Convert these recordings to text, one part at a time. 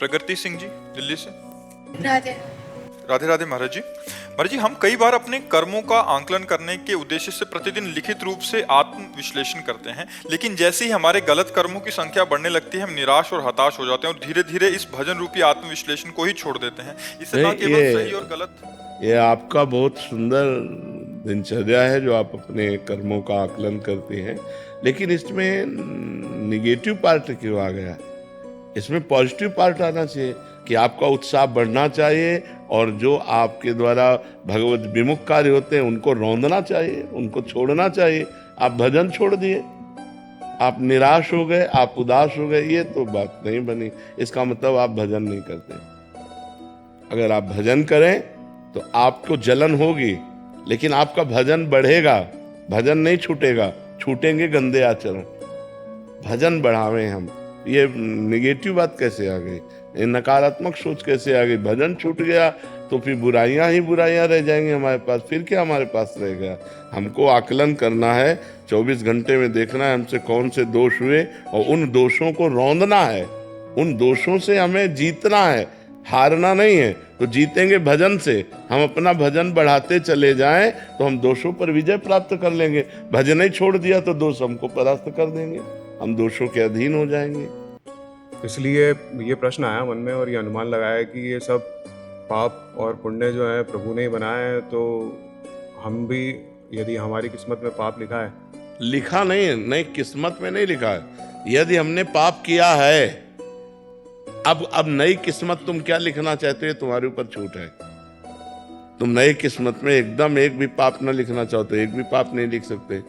प्रगति सिंह जी दिल्ली से। राधे। राधे राधे महाराज जी। महाराज जी, हम कई बार अपने कर्मों का आंकलन करने के उद्देश्य से प्रतिदिन लिखित रूप से आत्म विश्लेषण करते हैं, लेकिन जैसे ही हमारे गलत कर्मों की संख्या बढ़ने लगती है हम निराश और हताश हो जाते हैं और धीरे धीरे इस भजन रूपी आत्म विश्लेषण को ही छोड़ देते हैं। इससे ना केवल सही और गलत। ये आपका बहुत सुंदर दिनचर्या है जो आप अपने कर्मों का आकलन करते हैं, लेकिन इसमें निगेटिव पार्ट क्यों आ गया? इसमें पॉजिटिव पार्ट आना चाहिए कि आपका उत्साह बढ़ना चाहिए और जो आपके द्वारा भगवत विमुख कार्य होते हैं उनको रौंदना चाहिए, उनको छोड़ना चाहिए। आप भजन छोड़ दिए, आप निराश हो गए, आप उदास हो गए, ये तो बात नहीं बनी। इसका मतलब आप भजन नहीं करते। अगर आप भजन करें तो आपको जलन होगी, लेकिन आपका भजन बढ़ेगा, भजन नहीं छूटेगा। छूटेंगे गंदे आचरण, भजन बढ़ावें हम। ये निगेटिव बात कैसे आ गई? ये नकारात्मक सोच कैसे आ गई? भजन छूट गया तो फिर बुराइयां ही बुराइयां रह जाएंगी हमारे पास। फिर क्या हमारे पास रह गया? हमको आकलन करना है, 24 घंटे में देखना है हमसे कौन से दोष हुए और उन दोषों को रौंदना है। उन दोषों से हमें जीतना है, हारना नहीं है। तो जीतेंगे भजन से। हम अपना भजन बढ़ाते चले जाएं तो हम दोषों पर विजय प्राप्त कर लेंगे। भजन ही छोड़ दिया तो दोष हमको परास्त कर देंगे, हम दोषों के अधीन हो जाएंगे। इसलिए ये प्रश्न आया मन में और ये अनुमान लगाया कि ये सब पाप और पुण्य जो है प्रभु ने ही बनाए हैं, तो हम भी, यदि हमारी किस्मत में पाप लिखा है, लिखा नहीं है, नहीं किस्मत में नहीं लिखा है। यदि हमने पाप किया है, अब नई किस्मत तुम क्या लिखना चाहते हो, तुम्हारे ऊपर छूट है। तुम नई किस्मत में एकदम एक भी पाप न लिखना चाहो तो एक भी पाप नहीं लिख सकते।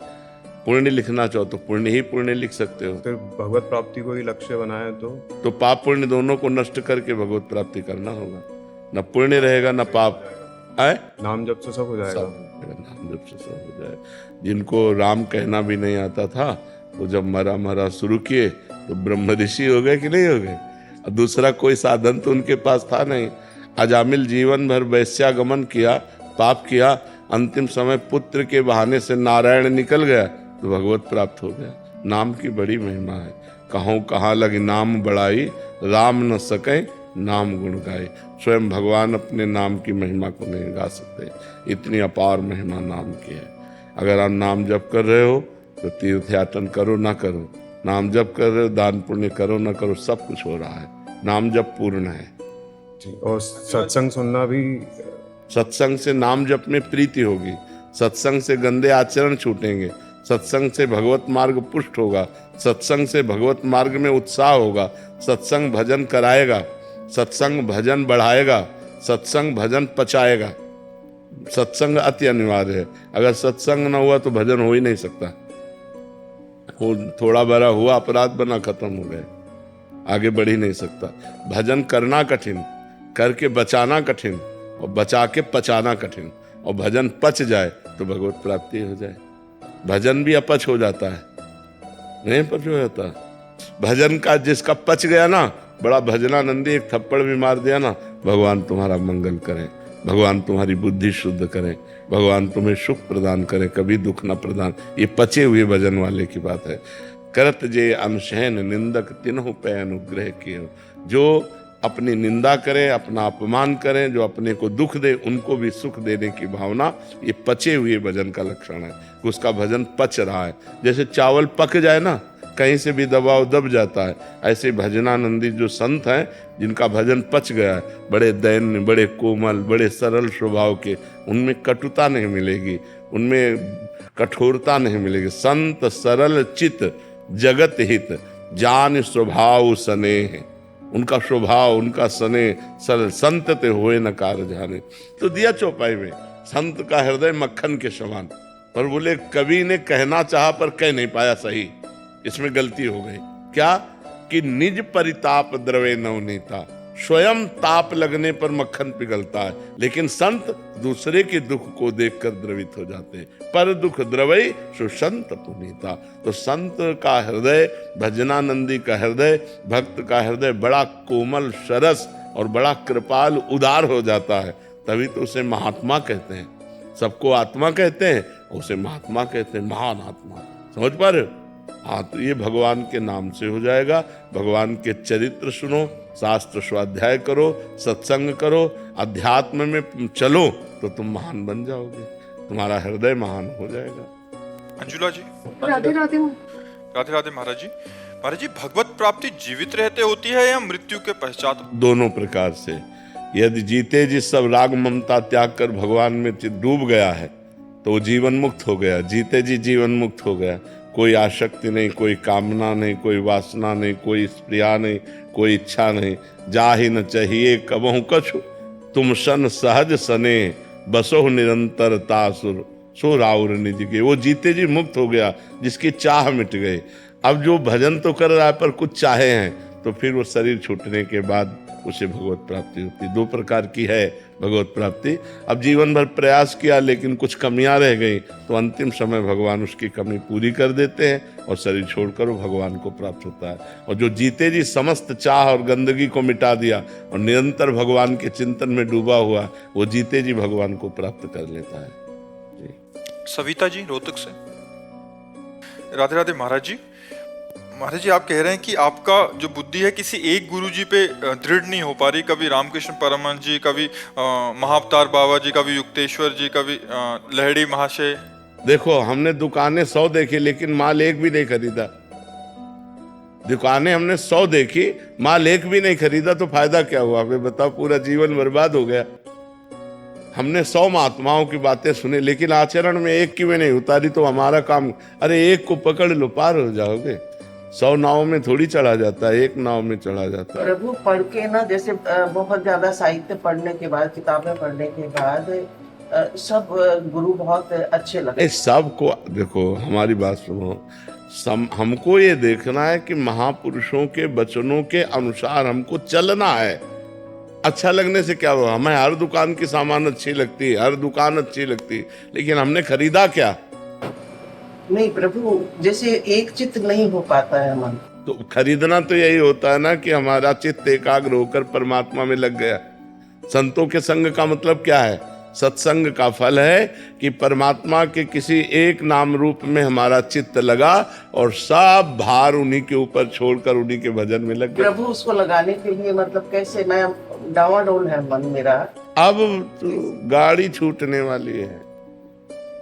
पुण्य लिखना चाहो तो पुण्य ही पुण्य लिख सकते हो। फिर भगवत प्राप्ति को ही लक्ष्य बनाए तो पाप पुण्य दोनों को नष्ट करके भगवत प्राप्ति करना होगा। न पुण्य रहेगा न पाप है। नाम जप से सब हो जाएगा। नाम जप से सब हो जाए। जिनको राम कहना भी नहीं आता था वो जब मरा शुरू किए तो ब्रह्म ऋषि हो गए कि नहीं हो गए? और दूसरा कोई साधन तो उनके पास था नहीं। अजामिल जीवन भर वैश्यागमन किया, पाप किया, अंतिम समय पुत्र के बहाने से नारायण निकल गया तो भगवत प्राप्त हो गया। नाम की बड़ी महिमा है। कहूँ कहाँ लगी नाम बढ़ाई, राम न सके नाम गुण गाए। स्वयं भगवान अपने नाम की महिमा को नहीं गा सकते, इतनी अपार महिमा नाम की है। अगर आप नाम जप कर रहे हो तो तीर्थ याटन करो ना करो, नाम जप कर रहे हो, दान पुण्य करो ना करो, सब कुछ हो रहा है। नाम जप पूर्ण है। और सत्संग सुनना भी, सत्संग से नाम जप में प्रीति होगी, सत्संग से गंदे आचरण छूटेंगे, सत्संग से भगवत मार्ग पुष्ट होगा, सत्संग से भगवत मार्ग में उत्साह होगा। सत्संग भजन कराएगा, सत्संग भजन बढ़ाएगा, सत्संग भजन पचाएगा। सत्संग अति अनिवार्य है। अगर सत्संग न हुआ तो भजन हो ही नहीं सकता। थोड़ा बड़ा हुआ, अपराध बना, खत्म हो गए, आगे बढ़ ही नहीं सकता। भजन करना कठिन, करके बचाना कठिन, और बचा के पचाना कठिन। और भजन पच जाए तो भगवत प्राप्ति हो जाए। भजन भी अपच हो जाता है, नहीं पच हो जाता। भजन का जिसका पच गया ना, बड़ा भजनानंदी एक थप्पड़ भी मार दिया ना, भगवान तुम्हारा मंगल करें, भगवान तुम्हारी बुद्धि शुद्ध करें, भगवान तुम्हें सुख प्रदान करें, कभी दुख न प्रदान। ये पचे हुए भजन वाले की बात है। करत जे अनशहन निंदक तिन्हु पे अनुग्रह किए। जो अपनी निंदा करें, अपना अपमान करें, जो अपने को दुख दे, उनको भी सुख देने की भावना, ये पचे हुए भजन का लक्षण है। उसका भजन पच रहा है। जैसे चावल पक जाए ना, कहीं से भी दबाव दब जाता है, ऐसे भजनानंदी जो संत हैं जिनका भजन पच गया है, बड़े दैन्य, बड़े कोमल, बड़े सरल स्वभाव के, उनमें कटुता नहीं मिलेगी, उनमें कठोरता नहीं मिलेगी। संत सरल चित जगत हित जान स्वभाव स्नेह। उनका स्वभाव, उनका स्नेह सरल। संत ते होए न कार जाने। तो दिया चौपाई में, संत का हृदय मक्खन के समान। पर बोले कवि ने कहना चाहा पर कह नहीं पाया सही, इसमें गलती हो गई। क्या कि निज परिताप द्रवे नवनीता। स्वयं ताप लगने पर मक्खन पिघलता है, लेकिन संत दूसरे के दुख को देखकर द्रवित हो जाते हैं। पर दुख द्रवई सो संत पुनीता। तो संत का हृदय, भजनानंदी का हृदय, भक्त का हृदय बड़ा कोमल, सरस और बड़ा कृपाल, उदार हो जाता है। तभी तो उसे महात्मा कहते हैं। सबको आत्मा कहते हैं, उसे महात्मा कहते हैं, महान आत्मा। समझ पा रहे हो? हाँ, तो ये भगवान के नाम से हो जाएगा। भगवान के चरित्र सुनो, शास्त्र स्वाध्याय करो, सत्संग करो, अध्यात्म में चलो, तो तुम महान बन जाओगे, तुम्हारा हृदय महान हो जाएगा। अंजुला जी। राधे राधे। राधे राधे महाराज जी। महाराज जी, भगवत प्राप्ति जीवित रहते होती है या मृत्यु के पश्चात? दोनों प्रकार से। यदि जीते जी सब राग ममता त्याग कर भगवान में डूब गया है तो वो जीवन मुक्त हो गया, जीते जी जीवन मुक्त हो गया। कोई आसक्ति नहीं, कोई कामना नहीं, कोई वासना नहीं, कोई स्प्रिया नहीं, कोई इच्छा नहीं। जाहि न चाहिए कबहु कछु, तुम सन सहज सने, बसो निरंतर तासुर सो राउर निज के। वो जीते जी मुक्त हो गया, जिसकी चाह मिट गई। अब जो भजन तो कर रहा है पर कुछ चाहे हैं, तो फिर वो शरीर छूटने के बाद उसे भगवत प्राप्ति होती। दो प्रकार की है भगवत प्राप्ति। अब जीवन भर प्रयास किया लेकिन कुछ कमियां रह गई, तो अंतिम समय भगवान उसकी कमी पूरी कर देते हैं और शरीर छोड़कर वो भगवान को प्राप्त होता है। और जो जीते जी समस्त चाह और गंदगी को मिटा दिया और निरंतर भगवान के चिंतन में डूबा हुआ, वो जीते जी भगवान को प्राप्त कर लेता है। सविता जी रोहतक से। राधे राधे महाराज जी। महाराज जी, आप कह रहे हैं कि आपका जो बुद्धि है किसी एक गुरु जी पे दृढ़ नहीं हो पा रही। कभी रामकृष्ण परमहंस जी, कभी महाअवतार बाबा जी, कभी युक्तेश्वर जी, कभी लहड़ी महाशय। देखो, हमने दुकानें 100 देखी लेकिन माल एक भी नहीं खरीदा। दुकानें हमने 100 देखी, माल एक भी नहीं खरीदा, तो फायदा क्या हुआ? हमें बताओ, पूरा जीवन बर्बाद हो गया। हमने 100 महात्माओं की बातें सुनी लेकिन आचरण में एक की भी नहीं उतारी, तो हमारा काम, अरे एक को पकड़ लो पार हो जाओगे। 100 नाव में थोड़ी चढ़ा जाता है, एक नाव में चढ़ा जाता है। प्रभु पढ़ के ना, जैसे बहुत ज्यादा साहित्य पढ़ने के बाद, किताबें पढ़ने के बाद सब गुरु बहुत अच्छे लगे। सबको देखो, हमारी बात सुनो, हमको ये देखना है कि महापुरुषों के वचनों के अनुसार हमको चलना है। अच्छा लगने से क्या हुआ? हमें हर दुकान की सामान अच्छी लगती है, हर दुकान अच्छी लगती है, लेकिन हमने खरीदा क्या? नहीं प्रभु, जैसे एक चित्त नहीं हो पाता है मन। तो खरीदना तो यही होता है ना कि हमारा चित्त एकाग्र होकर परमात्मा में लग गया। संतों के संग का मतलब क्या है? सत्संग का फल है कि परमात्मा के किसी एक नाम रूप में हमारा चित्त लगा और सब भार उन्हीं के ऊपर छोड़कर उन्हीं के भजन में लग गया। प्रभु, उसको लगाने के लिए मतलब कैसे? मैं डावाडोल है मन मेरा। अब तो गाड़ी छूटने वाली है,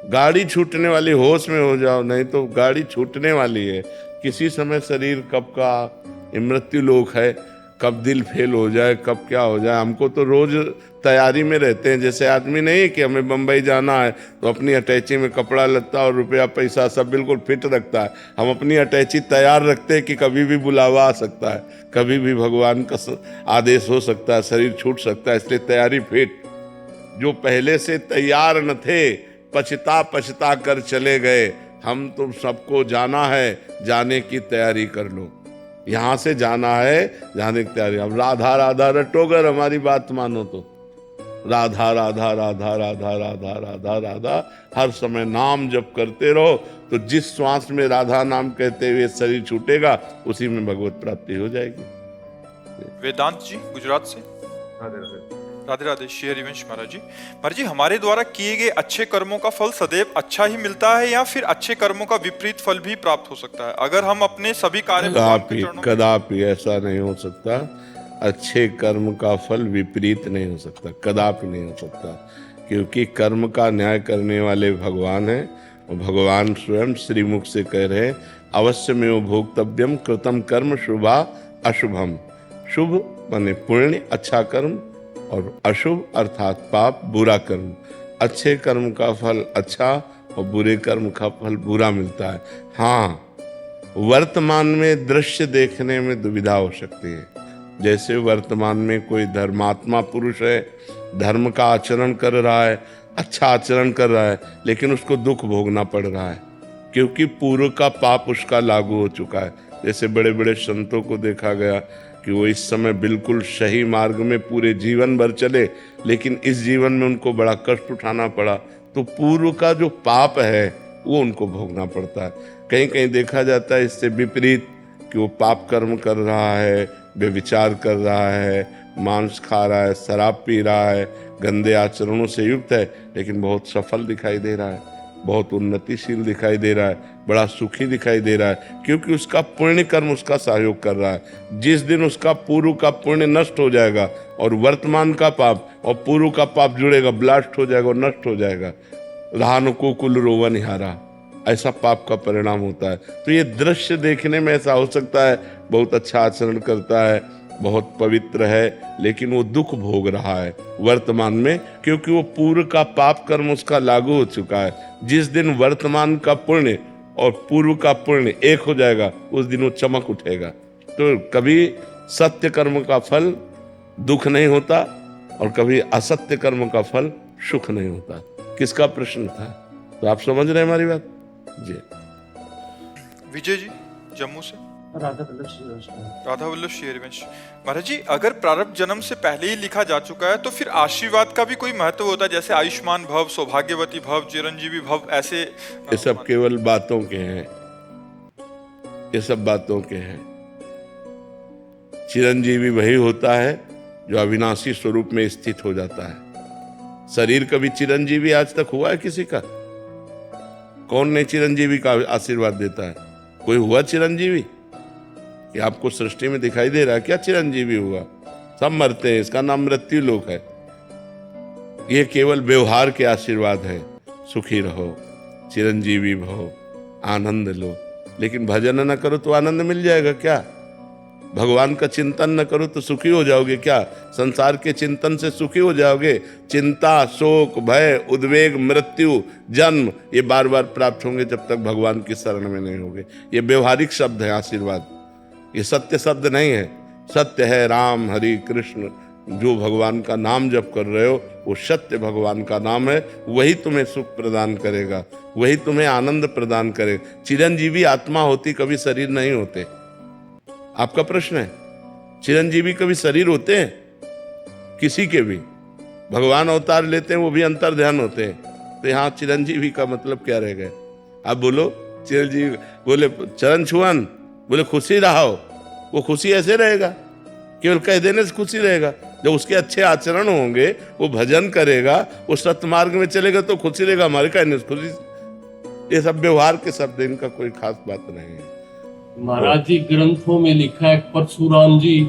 गाड़ी छूटने वाली, होश में हो जाओ, नहीं तो गाड़ी छूटने वाली है। किसी समय शरीर कब का मृत्यु लोक है, कब दिल फेल हो जाए, कब क्या हो जाए। हमको तो रोज तैयारी में रहते हैं। जैसे आदमी नहीं है कि हमें बम्बई जाना है तो अपनी अटैची में कपड़ा लत्ता और रुपया पैसा सब बिल्कुल फिट रखता है। हम अपनी अटैची तैयार रखते हैं कि कभी भी बुलावा आ सकता है, कभी भी भगवान का आदेश हो सकता है, शरीर छूट सकता है, इसलिए तैयारी फिट। जो पहले से तैयार न थे, पछता पछता कर चले गए। हम तुम सबको जाना है, जाने की तैयारी कर लो। यहाँ से जाना है, जाने की तैयारी। अब राधा राधा रटोगर, हमारी बात मानो तो राधा राधा राधा राधा राधा राधा राधा हर समय नाम जप करते रहो, तो जिस श्वास में राधा नाम कहते हुए शरीर छूटेगा, उसी में भगवत प्राप्ति हो जाएगी। वेदांत जी गुजरात से। राधे राधे। राधे राधे। श्री हरिवंश महाराज जी, हमारे द्वारा किए गए अच्छे कर्मों का फल सदैव अच्छा ही मिलता है या फिर अच्छे कर्मों का विपरीत फल भी प्राप्त हो सकता है? अगर हम अपने सभी कार्य कदापि ऐसा नहीं हो सकता। अच्छे कर्म का फल विपरीत नहीं हो सकता, कदापि नहीं हो सकता, क्योंकि कर्म का न्याय करने वाले भगवान हैं। और भगवान स्वयं श्रीमुख से कह रहे हैं, अवश्य में भोक्तव्यम कृतम कर्म शुभा अशुभम। शुभ माने पुण्य, अच्छा कर्म, और अशुभ अर्थात पाप, बुरा कर्म। अच्छे कर्म का फल अच्छा और बुरे कर्म का फल बुरा मिलता है। हाँ, वर्तमान में दृश्य देखने में दुविधा हो सकती है। जैसे वर्तमान में कोई धर्मात्मा पुरुष है, धर्म का आचरण कर रहा है, अच्छा आचरण कर रहा है, लेकिन उसको दुख भोगना पड़ रहा है क्योंकि पूर्व का पाप उसका लागू हो चुका है। जैसे बड़े बड़े संतों को देखा गया कि वो इस समय बिल्कुल सही मार्ग में पूरे जीवन भर चले, लेकिन इस जीवन में उनको बड़ा कष्ट उठाना पड़ा। तो पूर्व का जो पाप है वो उनको भोगना पड़ता है। कहीं कहीं देखा जाता है इससे विपरीत कि वो पाप कर्म कर रहा है, व्यभिचार कर रहा है, मांस खा रहा है, शराब पी रहा है, गंदे आचरणों से युक्त है, लेकिन बहुत सफल दिखाई दे रहा है। बहुत उन्नतिशील दिखाई दे रहा है, बड़ा सुखी दिखाई दे रहा है, क्योंकि उसका पुण्य कर्म उसका सहयोग कर रहा है। जिस दिन उसका पूर्व का पुण्य नष्ट हो जाएगा और वर्तमान का पाप और पूर्व का पाप जुड़ेगा, ब्लास्ट हो जाएगा और नष्ट हो जाएगा, रान को कुल रोवन हारा, ऐसा पाप का परिणाम होता है। तो ये दृश्य देखने में ऐसा हो सकता है बहुत अच्छा आचरण करता है, बहुत पवित्र है, लेकिन वो दुख भोग रहा है वर्तमान में, क्योंकि वो पूर्व का पाप कर्म उसका लागू हो चुका है। जिस दिन वर्तमान का पुण्य और पूर्व का पुण्य एक हो जाएगा, उस दिन वो चमक उठेगा। तो कभी सत्य कर्म का फल दुख नहीं होता और कभी असत्य कर्म का फल सुख नहीं होता। किसका प्रश्न था? तो आप समझ रहे हैं हमारी बात जी। विजय जी जम्मू से। राधा वल्लभ श्री राधा वल्लभ श्री हरिवंश। महाराज जी, अगर प्रारब्ध जन्म से पहले ही लिखा जा चुका है तो फिर आशीर्वाद का भी कोई महत्व होता है, जैसे आयुष्मान भव, सौभाग्यवती भव, चिरंजीवी भव, ऐसे? ये सब केवल बातों के हैं, ये सब बातों के हैं। चिरंजीवी वही होता है जो अविनाशी स्वरूप में स्थित हो जाता है। शरीर कभी चिरंजीवी आज तक हुआ है किसी का? कौन ने चिरंजीवी का आशीर्वाद देता है? कोई हुआ चिरंजीवी? कि आपको सृष्टि में दिखाई दे रहा है क्या चिरंजीवी हुआ? सब मरते हैं, इसका नाम मृत्यु लोक है। ये केवल व्यवहार के आशीर्वाद है, सुखी रहो, चिरंजीवी भव, आनंद लो। लेकिन भजन न करो तो आनंद मिल जाएगा क्या? भगवान का चिंतन न करो तो सुखी हो जाओगे क्या? संसार के चिंतन से सुखी हो जाओगे? चिंता, शोक, भय, उद्वेग, मृत्यु, जन्म, ये बार बार प्राप्त होंगे जब तक भगवान की शरण में नहीं होगे। ये व्यवहारिक शब्द है आशीर्वाद, ये सत्य शब्द नहीं है। सत्य है राम, हरि, कृष्ण। जो भगवान का नाम जप कर रहे हो वो सत्य भगवान का नाम है, वही तुम्हें सुख प्रदान करेगा, वही तुम्हें आनंद प्रदान करेगा। चिरंजीवी आत्मा होती, कभी शरीर नहीं होते। आपका प्रश्न है, चिरंजीवी कभी शरीर होते हैं? किसी के भी भगवान अवतार लेते हैं, वो भी अंतर ध्यान होते हैं। तो यहाँ चिरंजीवी का मतलब क्या रह गया? आप बोलो चिरंजीवी, बोले चरण छुअन, बोले खुशी रहो, वो खुशी ऐसे रहेगा? केवल कह देने से खुशी रहेगा? जब उसके अच्छे आचरण होंगे, वो भजन करेगा, वो सत्मार्ग में चलेगा तो खुशी रहेगा। हमारे कहने से खुशी, ये सब व्यवहार के शब्द, इनका कोई खास बात नहीं है। महाराज जी, ग्रंथों में लिखा है परशुराम जी,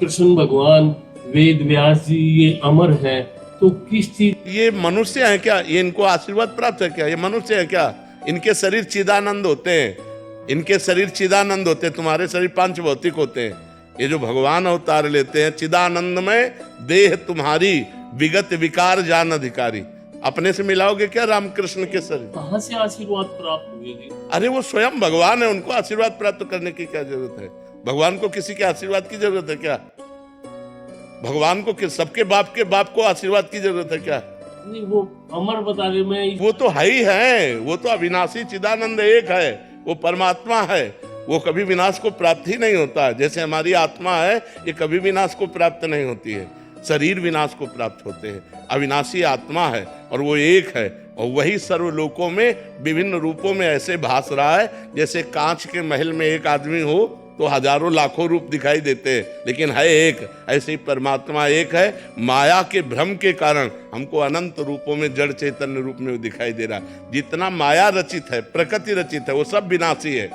कृष्ण भगवान, वेद व्यास जी ये अमर है, तो किस चीज? ये मनुष्य है क्या? ये इनको आशीर्वाद प्राप्त है क्या? ये मनुष्य है क्या? इनके शरीर चिदानंद होते हैं, इनके शरीर चिदानंद होते हैं, तुम्हारे शरीर पांच भौतिक होते हैं। ये जो भगवान अवतार लेते हैं, चिदानंद में देह तुम्हारी, विगत विकार जान अधिकारी। अपने से मिलाओगे क्या रामकृष्ण के शरीर? कहाँ से आशीर्वाद प्राप्त हुए जी? अरे वो स्वयं भगवान है, उनको आशीर्वाद प्राप्त करने की क्या जरूरत है? भगवान को किसी के आशीर्वाद की जरूरत है क्या? भगवान को सबके बाप को आशीर्वाद की जरूरत है क्या? नहीं, वो अमर बता रहे, मैं वो तो है ही है, वो तो अविनाशी चिदानंद एक है, वो परमात्मा है, वो कभी विनाश को प्राप्त ही नहीं होता है। जैसे हमारी आत्मा है, ये कभी विनाश को प्राप्त नहीं होती है। शरीर विनाश को प्राप्त होते हैं, अविनाशी आत्मा है और वो एक है, और वही सर्वलोकों में विभिन्न रूपों में ऐसे भास रहा है जैसे कांच के महल में एक आदमी हो तो हजारों लाखों रूप दिखाई देते हैं, लेकिन है एक। ऐसे ही परमात्मा एक है। माया के भ्रम के कारण हमको अनंत रूपों में जड़ चैतन्य रूप में दिखाई दे रहा है। जितना माया रचित है, प्रकृति रचित है, वो सब विनाशी है,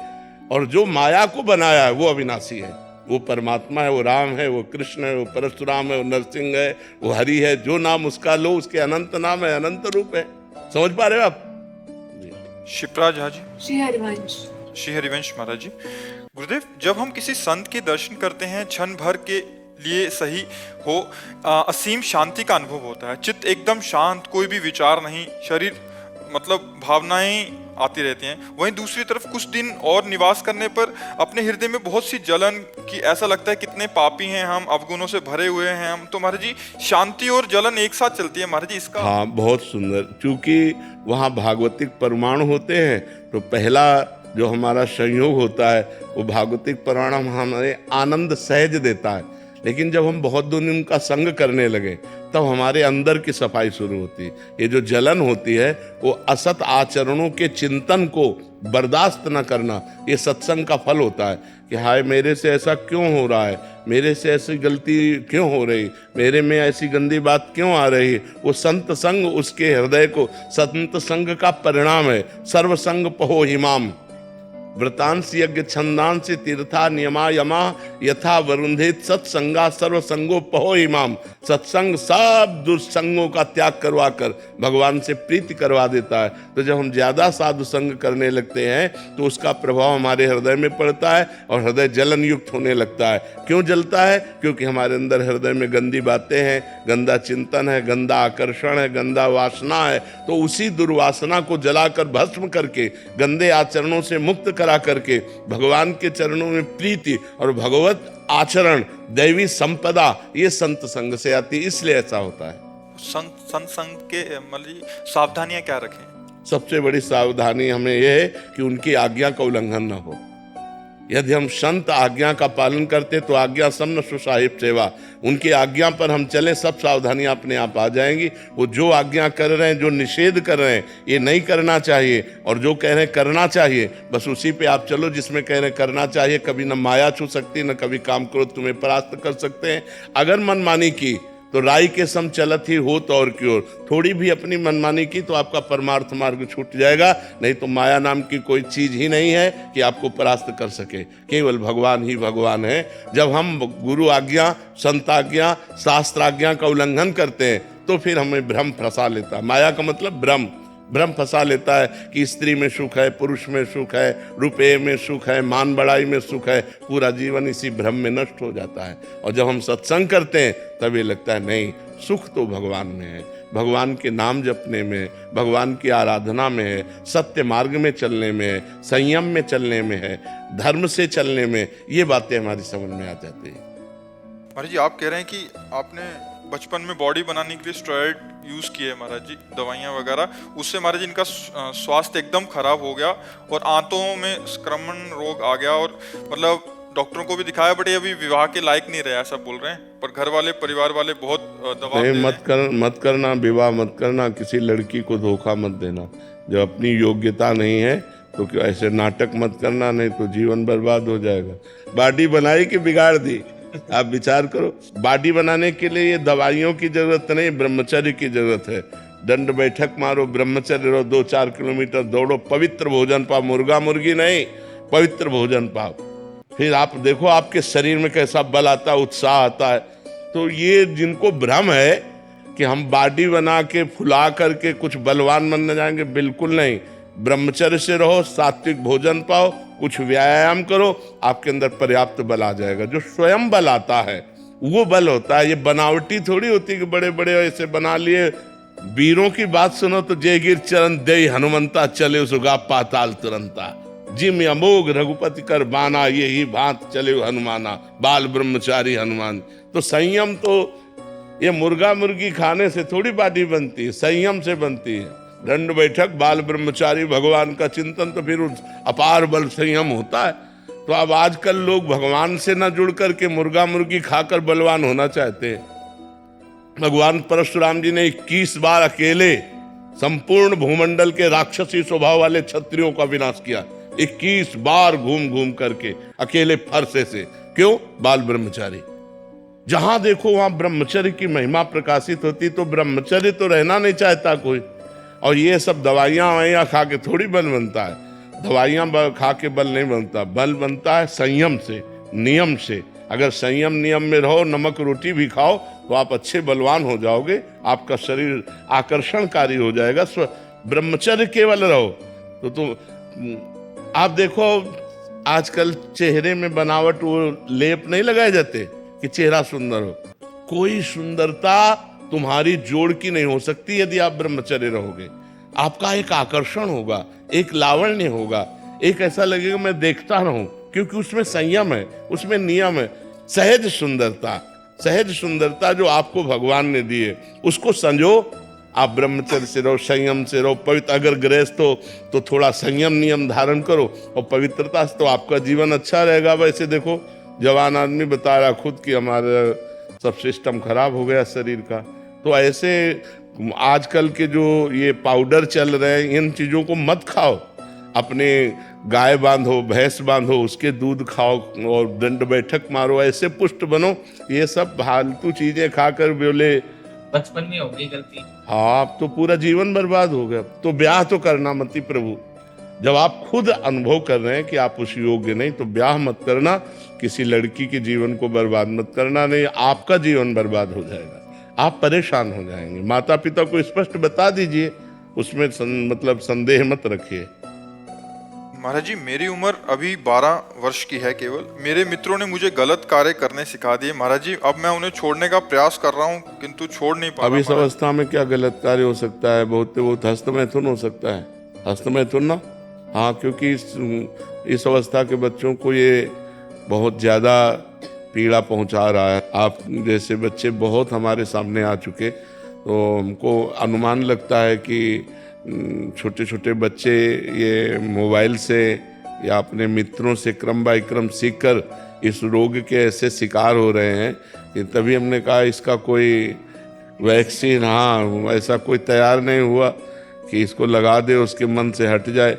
और जो माया को बनाया है वो अविनाशी है। वो परमात्मा है, वो राम है, वो कृष्ण है, वो परशुराम है, वो नरसिंह है, वो हरि है। जो नाम उसका लो, उसके अनंत नाम है, अनंत रूप है। समझ पा रहे हो आप? शिप्रा झा जी। श्री हरिवंश। श्री हरिवंश महाराज जी। गुरुदेव, जब हम किसी संत के दर्शन करते हैं, क्षण भर के लिए सही हो, असीम शांति का अनुभव होता है। चित्त एकदम शांत, कोई भी विचार नहीं, शरीर मतलब भावनाएं आती रहती हैं। वहीं दूसरी तरफ कुछ दिन और निवास करने पर अपने हृदय में बहुत सी जलन की, ऐसा लगता है कितने पापी हैं हम, अवगुणों से भरे हुए हैं हम। तो महाराज जी, शांति और जलन एक साथ चलती है महाराज जी, इसका? हाँ, बहुत सुंदर। चूंकि वहाँ भागवतिक परमाणु होते हैं, तो पहला जो हमारा संयोग होता है वो भागवतिक परमाणु हमें आनंद सहज देता है। लेकिन जब हम बहुत दिन उनका संग करने लगे तब हमारे अंदर की सफाई शुरू होती है। ये जो जलन होती है वो असत आचरणों के चिंतन को बर्दाश्त न करना, ये सत्संग का फल होता है कि हाय मेरे से ऐसा क्यों हो रहा है, मेरे से ऐसी गलती क्यों हो रही, मेरे में ऐसी गंदी बात क्यों आ रही। वो संत संग उसके हृदय को, संत संग का परिणाम है। सर्व संग पहो हिमाम, व्रतांश यज्ञ छंदांश तीर्था नियमा यमा यथा वरुंधित सत्संगा सर्व संगो पहो इमाम। सत्संग सब दुर्संगों का त्याग करवा कर भगवान से प्रीति करवा देता है। तो जब हम ज्यादा साधु संग करने लगते हैं तो उसका प्रभाव हमारे हृदय में पड़ता है और हृदय जलन युक्त होने लगता है। क्यों जलता है? क्योंकि हमारे अंदर हृदय में गंदी बातें हैं, गंदा चिंतन है, गंदा आकर्षण है, गंदा वासना है। तो उसी दुर्वासना को जलाकर भस्म करके, गंदे आचरणों से मुक्त करा करके भगवान के चरणों में प्रीति और भगवत आचरण, दैवी संपदा, ये संत संग से आती है। इसलिए ऐसा होता है। संत संग के मतलब सावधानियां क्या रखें? सबसे बड़ी सावधानी हमें यह है कि उनकी आज्ञा का उल्लंघन न हो। यदि हम संत आज्ञा का पालन करते तो आज्ञा समन सुसाहिब सेवा, उनकी आज्ञा पर हम चले, सब सावधानियां अपने आप आ जाएंगी। वो जो आज्ञा कर रहे हैं, जो निषेध कर रहे हैं, ये नहीं करना चाहिए, और जो कह रहे हैं करना चाहिए, बस उसी पे आप चलो जिसमें कह रहे हैं करना चाहिए। कभी न माया छू सकती, न कभी काम क्रोध तुम्हें परास्त कर सकते हैं। अगर मनमानी की तो राई के सम चलत ही हो तो और की ओर, थोड़ी भी अपनी मनमानी की तो आपका परमार्थ मार्ग छूट जाएगा। नहीं तो माया नाम की कोई चीज ही नहीं है कि आपको परास्त कर सके, केवल भगवान ही भगवान है। जब हम गुरु आज्ञा, संत आज्ञा, शास्त्र आज्ञा का उल्लंघन करते हैं तो फिर हमें भ्रम फंसा लेता है। माया का मतलब भ्रम फंसा लेता है कि स्त्री में सुख है, पुरुष में सुख है, रुपये में सुख है, मान बढ़ाई में सुख है। पूरा जीवन इसी भ्रम में नष्ट हो जाता है। और जब हम सत्संग करते हैं तब ये लगता है नहीं, सुख तो भगवान में है, भगवान के नाम जपने में, भगवान की आराधना में है, सत्य मार्ग में चलने में है, संयम में चलने में है, धर्म से चलने में। ये बातें हमारी समझ में आ जाती है। महाराज जी, आप कह रहे हैं कि आपने बचपन में बॉडी बनाने के लिए स्टेरॉइड यूज किए महाराज जी, दवाइयाँ वगैरह, उससे महाराज जी इनका स्वास्थ्य एकदम खराब हो गया और आंतों में संक्रमण रोग आ गया, और मतलब डॉक्टरों को भी दिखाया, बट ये अभी विवाह के लायक नहीं रहा, ऐसा बोल रहे हैं। पर घर वाले, परिवार वाले बहुत दबाव दे रहे हैं। मत करना, विवाह मत करना, किसी लड़की को धोखा मत देना। जब अपनी योग्यता नहीं है तो ऐसे नाटक मत करना, नहीं तो जीवन बर्बाद हो जाएगा। बॉडी बनाई कि बिगाड़ दी, आप विचार करो। बॉडी बनाने के लिए ये दवाइयों की जरूरत नहीं, ब्रह्मचर्य की जरूरत है। दंड बैठक मारो, ब्रह्मचर्य रहो, 2-4 किलोमीटर दौड़ो, पवित्र भोजन पाओ, मुर्गा मुर्गी नहीं, पवित्र भोजन पाओ। फिर आप देखो आपके शरीर में कैसा बल आता है, उत्साह आता है। तो ये जिनको भ्रम है कि हम बॉडी बना के फुला करके कुछ बलवान बनने जाएंगे, बिल्कुल नहीं। ब्रह्मचर्य से रहो, सात्विक भोजन पाओ, कुछ व्यायाम करो, आपके अंदर पर्याप्त बल आ जाएगा। जो स्वयं बल आता है वो बल होता है, ये बनावटी थोड़ी होती कि बड़े बड़े ऐसे बना लिए। वीरों की बात सुनो तो जय गिर चरण दे हनुमंता, चले सुगा पाताल तुरंता। जिम अमोघ रघुपति कर बाना, ये ही भांत चले हनुमाना, बाल ब्रह्मचारी हनुमान। तो संयम तो ये मुर्गा मुर्गी खाने से थोड़ी बॉडी बनती है, संयम से बनती है। दंड बैठक, बाल ब्रह्मचारी, भगवान का चिंतन, तो फिर अपार बल संयम होता है। तो अब आजकल लोग भगवान से न जुड़ करके मुर्गा मुर्गी खाकर बलवान होना चाहते हैं। भगवान परशुराम जी ने 21 बार अकेले संपूर्ण भूमंडल के राक्षसी स्वभाव वाले क्षत्रियों का विनाश किया। 21 बार घूम घूम करके अकेले फरसे से। क्यों? बाल ब्रह्मचारी। जहां देखो वहां ब्रह्मचर्य की महिमा प्रकाशित होती। तो ब्रह्मचर्य तो रहना नहीं चाहता कोई। और ये सब दवाइयाँ खा के थोड़ी बल बनता है। दवाइयाँ खा के बल नहीं बनता, बल बनता है संयम से, नियम से। अगर संयम नियम में रहो, नमक रोटी भी खाओ, तो आप अच्छे बलवान हो जाओगे, आपका शरीर आकर्षणकारी हो जाएगा। ब्रह्मचर्य केवल रहो तो आप देखो आजकल चेहरे में बनावट, वो लेप नहीं लगाए जाते कि चेहरा सुंदर हो। कोई सुंदरता तुम्हारी जोड़ की नहीं हो सकती यदि आप ब्रह्मचर्य रहोगे। आपका एक आकर्षण होगा, एक लावण्य होगा, एक ऐसा लगेगा मैं देखता रहूं, क्योंकि उसमें संयम है, उसमें नियम है। सहज सुंदरता जो आपको भगवान ने दी है, उसको संजो। आप ब्रह्मचर्य से रहो, संयम से रहो, पवित्र। अगर गृहस्थ हो तो थोड़ा संयम नियम धारण करो, और पवित्रता से तो आपका जीवन अच्छा रहेगा। वैसे देखो जवान आदमी बता रहा खुद कि हमारा सब सिस्टम खराब हो गया शरीर का, तो ऐसे आजकल के जो ये पाउडर चल रहे हैं, इन चीज़ों को मत खाओ। अपने गाय बांधो, भैंस बांधो, उसके दूध खाओ और दंड बैठक मारो, ऐसे पुष्ट बनो। ये सब फालतू चीज़ें खाकर बोले बचपन में हो गई गलती। हाँ, अब तो पूरा जीवन बर्बाद हो गया। तो ब्याह तो करना मत ही प्रभु। जब आप खुद अनुभव कर रहे हैं कि आप उस योग्य नहीं, तो ब्याह मत करना। किसी लड़की के जीवन को बर्बाद मत करना, नहीं आपका जीवन बर्बाद हो जाएगा, आप परेशान हो जाएंगे। माता पिता को स्पष्ट बता दीजिए, उसमें मतलब संदेह मत रखिए। महाराज जी, मेरी उम्र अभी 12 वर्ष की है केवल। मेरे मित्रों ने मुझे गलत कार्य करने सिखा दिए महाराज जी। अब मैं उन्हें छोड़ने का प्रयास कर रहा हूँ, किंतु छोड़ नहीं पा रहा। अब इस अवस्था में क्या गलत कार्य हो सकता है? बहुत हस्तमैथुन हो सकता है। हस्तमैथुन ना, हाँ, क्योंकि इस अवस्था के बच्चों को ये बहुत ज़्यादा पीड़ा पहुंचा रहा है। आप जैसे बच्चे बहुत हमारे सामने आ चुके, तो हमको अनुमान लगता है कि छोटे छोटे बच्चे ये मोबाइल से या अपने मित्रों से क्रम बाय क्रम सीखकर इस रोग के ऐसे शिकार हो रहे हैं कि तभी हमने कहा इसका कोई वैक्सीन, हाँ, ऐसा कोई तैयार नहीं हुआ कि इसको लगा दे उसके मन से हट जाए।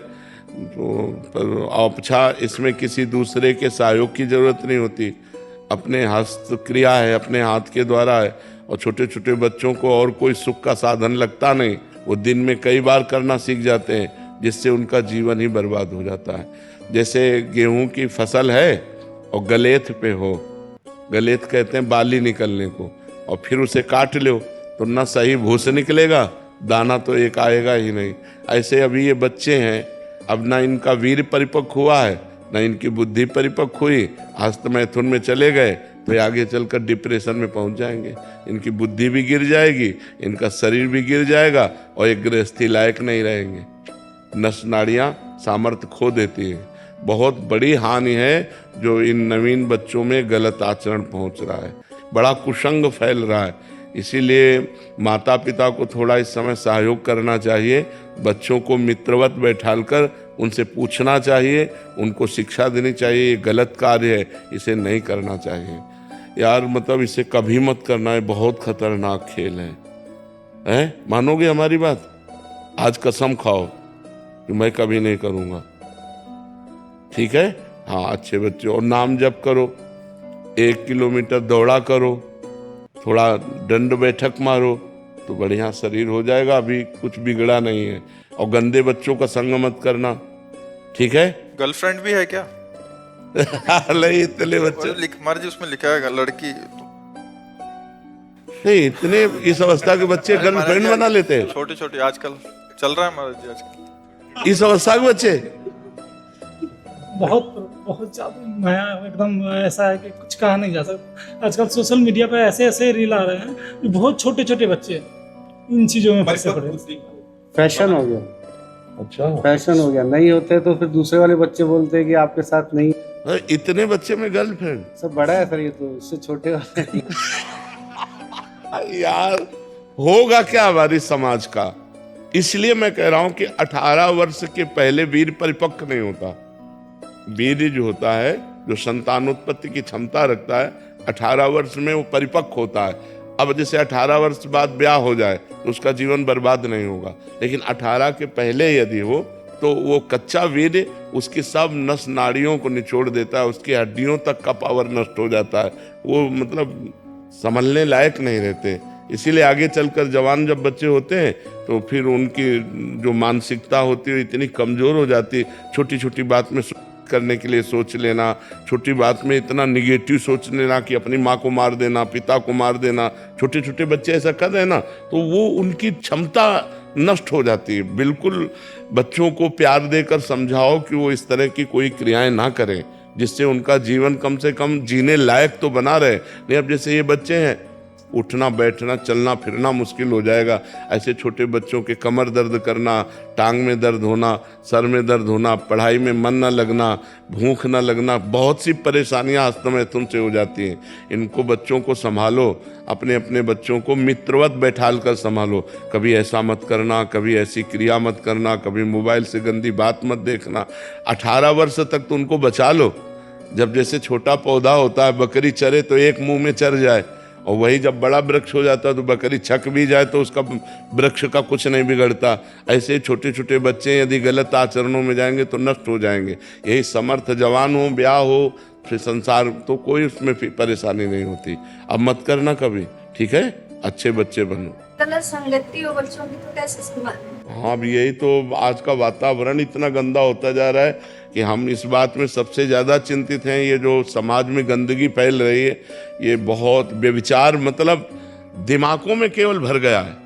तो अच्छा, इसमें किसी दूसरे के सहयोग की ज़रूरत नहीं होती, अपने हस्तक्रिया है, अपने हाथ के द्वारा है। और छोटे छोटे बच्चों को और कोई सुख का साधन लगता नहीं, वो दिन में कई बार करना सीख जाते हैं, जिससे उनका जीवन ही बर्बाद हो जाता है। जैसे गेहूं की फसल है और गलेथ पे हो, गलेथ कहते हैं बाली निकलने को, और फिर उसे काट लो तो ना सही भूस निकलेगा, दाना तो एक आएगा ही नहीं। ऐसे अभी ये बच्चे हैं, अब ना इनका वीर परिपक्व हुआ है, ना इनकी बुद्धि परिपक्व हुई, हस्तमैथुन में चले गए तो आगे चलकर डिप्रेशन में पहुंच जाएंगे। इनकी बुद्धि भी गिर जाएगी, इनका शरीर भी गिर जाएगा और एक गृहस्थी लायक नहीं रहेंगे। नस नाड़ियाँ सामर्थ्य खो देती हैं। बहुत बड़ी हानि है जो इन नवीन बच्चों में गलत आचरण पहुंच रहा है, बड़ा कुसंग फैल रहा है। इसीलिए माता पिता को थोड़ा इस समय सहयोग करना चाहिए, बच्चों को मित्रवत बैठालकर उनसे पूछना चाहिए, उनको शिक्षा देनी चाहिए, ये गलत कार्य है, इसे नहीं करना चाहिए यार। मतलब इसे कभी मत करना है, बहुत खतरनाक खेल है? मानोगे हमारी बात? आज कसम खाओ कि मैं कभी नहीं करूँगा, ठीक है? हाँ, अच्छे बच्चे, और नाम जप करो, 1 किलोमीटर दौड़ा करो, थोड़ा दंड बैठक मारो, तो बढ़िया शरीर हो जाएगा। अभी कुछ बिगड़ा नहीं है। और गंदे बच्चों का संग मत करना, ठीक है? गर्लफ्रेंड भी है क्या? नहीं, इतने बच्चे महाराज जी उसमें लिखा है लड़की, नहीं, इतने इस अवस्था के बच्चे गर्लफ्रेंड बना लेते हैं। छोटे छोटे आजकल चल रहा है महाराज जी, आजकल इस अवस्था के बच्चे बहुत बहुत ज़्यादा नया एकदम ऐसा है कि कुछ कहा नहीं जा सकता। आजकल सोशल मीडिया पर ऐसे ऐसे रील आ रहे हैं कि बहुत छोटे छोटे बच्चे इन चीज़ों में फंसे पड़े। फैशन हो गया। अच्छा, फैशन हो गया। नहीं होते तो फिर दूसरे वाले बच्चे बोलते हैं कि आपके साथ नहीं। इतने बच्चे में गर्लफ्रेंड? सब बड़ा है सर, ये तो इससे छोटे वाले। यार होगा क्या हमारी समाज का? इसलिए मैं कह रहा हूं कि 18 वर्ष के पहले वीर परिपक्व नहीं होता। वीर जो होता है, जो संतानोत्पत्ति की क्षमता रखता है, 18 वर्ष में वो परिपक्व होता है। अब जैसे 18 वर्ष बाद ब्याह हो जाए तो उसका जीवन बर्बाद नहीं होगा, लेकिन 18 के पहले यदि हो तो वो कच्चा वीर उसकी सब नस नाड़ियों को निचोड़ देता है, उसकी हड्डियों तक का पावर नष्ट हो जाता है, वो मतलब संभलने लायक नहीं रहते। इसीलिए आगे चलकर जवान जब बच्चे होते हैं तो फिर उनकी जो मानसिकता होती है इतनी कमज़ोर हो जाती है। छोटी छोटी बात में करने के लिए सोच लेना, छोटी बात में इतना निगेटिव सोच लेना कि अपनी माँ को मार देना, पिता को मार देना। छोटे छोटे बच्चे ऐसा कर रहे हैं ना, तो वो उनकी क्षमता नष्ट हो जाती है। बिल्कुल बच्चों को प्यार देकर समझाओ कि वो इस तरह की कोई क्रियाएं ना करें, जिससे उनका जीवन कम से कम जीने लायक तो बना रहे। नहीं, अब जैसे ये बच्चे हैं, उठना बैठना चलना फिरना मुश्किल हो जाएगा। ऐसे छोटे बच्चों के कमर दर्द करना, टांग में दर्द होना, सर में दर्द होना, पढ़ाई में मन न लगना, भूख न लगना, बहुत सी परेशानियां हस्तमैथुन से हो जाती हैं। इनको बच्चों को संभालो, अपने अपने बच्चों को मित्रवत बैठाल कर संभालो। कभी ऐसा मत करना, कभी ऐसी क्रिया मत करना, कभी मोबाइल से गंदी बात मत देखना। 18 वर्ष तक तो उनको बचा लो। जब जैसे छोटा पौधा होता है, बकरी चरे तो एक मुंह में चर जाए, और वही जब बड़ा वृक्ष हो जाता तो बकरी छक भी जाए तो उसका वृक्ष का कुछ नहीं बिगड़ता। ऐसे ही छोटे छोटे बच्चे यदि गलत आचरणों में जाएंगे तो नष्ट हो जाएंगे। यही समर्थ जवान हो, ब्याह हो, फिर संसार, तो कोई उसमें परेशानी नहीं होती। अब मत करना कभी, ठीक है? अच्छे बच्चे बनो। गलत संगति हो बच्चों की तो कैसे संभालें? हाँ, अब यही तो आज का वातावरण इतना गंदा होता जा रहा है कि हम इस बात में सबसे ज़्यादा चिंतित हैं। ये जो समाज में गंदगी फैल रही है, ये बहुत व्यभिचार, मतलब दिमागों में केवल भर गया है।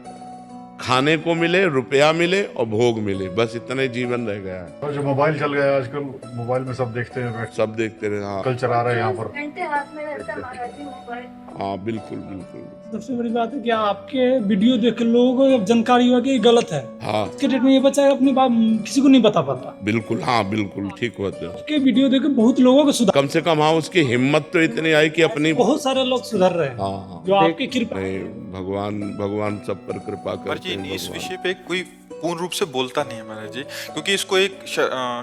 खाने को मिले, रुपया मिले और भोग मिले, बस इतने जीवन रह गया है। और जो मोबाइल चल गया है आजकल, मोबाइल में सब देखते हैं, सब देखते रहे। हाँ, कल्चर आ रहा है यहाँ पर। घंटे हाथ में रहता है महाराज जी मोबाइल। हाँ, बिल्कुल बिल्कुल। सबसे बड़ी बात है कि आपके वीडियो देख के लोगों को जब जानकारी हुआ कि ये गलत है, हाँ, इसके डेट में ये बच्चा अपनी बात किसी को नहीं बता पाता। बिल्कुल, हाँ बिल्कुल ठीक होते हैं। आपके वीडियो देख के बहुत लोगों को सुधार, कम से कम हाँ उसकी हिम्मत तो इतनी आई कि अपनी, बहुत सारे लोग सुधर रहे हैं। हाँ हाँ, जो आपकी कृपा। नहीं, भगवान सब पर कृपा करते जी हैं। इस भगवान। विषय पे कोई पूर्ण रूप से बोलता नहीं है महाराज जी, क्योंकि इसको एक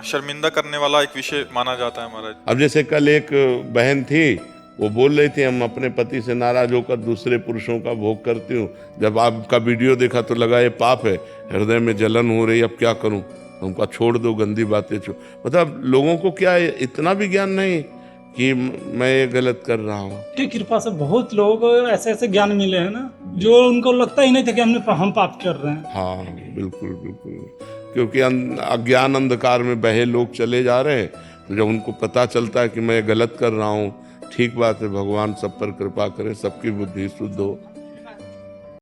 शर्मिंदा करने वाला एक विषय माना जाता है महाराज। अब जैसे कल एक बहन थी, वो बोल रही थी हम अपने पति से नाराज होकर दूसरे पुरुषों का भोग करती हूँ। जब आपका वीडियो देखा तो लगा ये पाप है, हृदय में जलन हो रही, अब क्या करूँ? हमको छोड़ दो गंदी बातें। मतलब लोगों को क्या इतना भी ज्ञान नहीं कि मैं ये गलत कर रहा हूँ। की कृपा से बहुत लोगों को ऐसे ऐसे ज्ञान मिले हैं ना, जो उनको लगता ही नहीं था कि हम पाप कर रहे हैं। हाँ बिल्कुल बिल्कुल, क्योंकि अज्ञान अंधकार में बहे लोग चले जा रहे हैं, तो जब उनको पता चलता है कि मैं गलत कर रहा हूँ, ठीक बात है, भगवान सब पर कृपा करे, सबकी बुद्धि शुद्ध हो।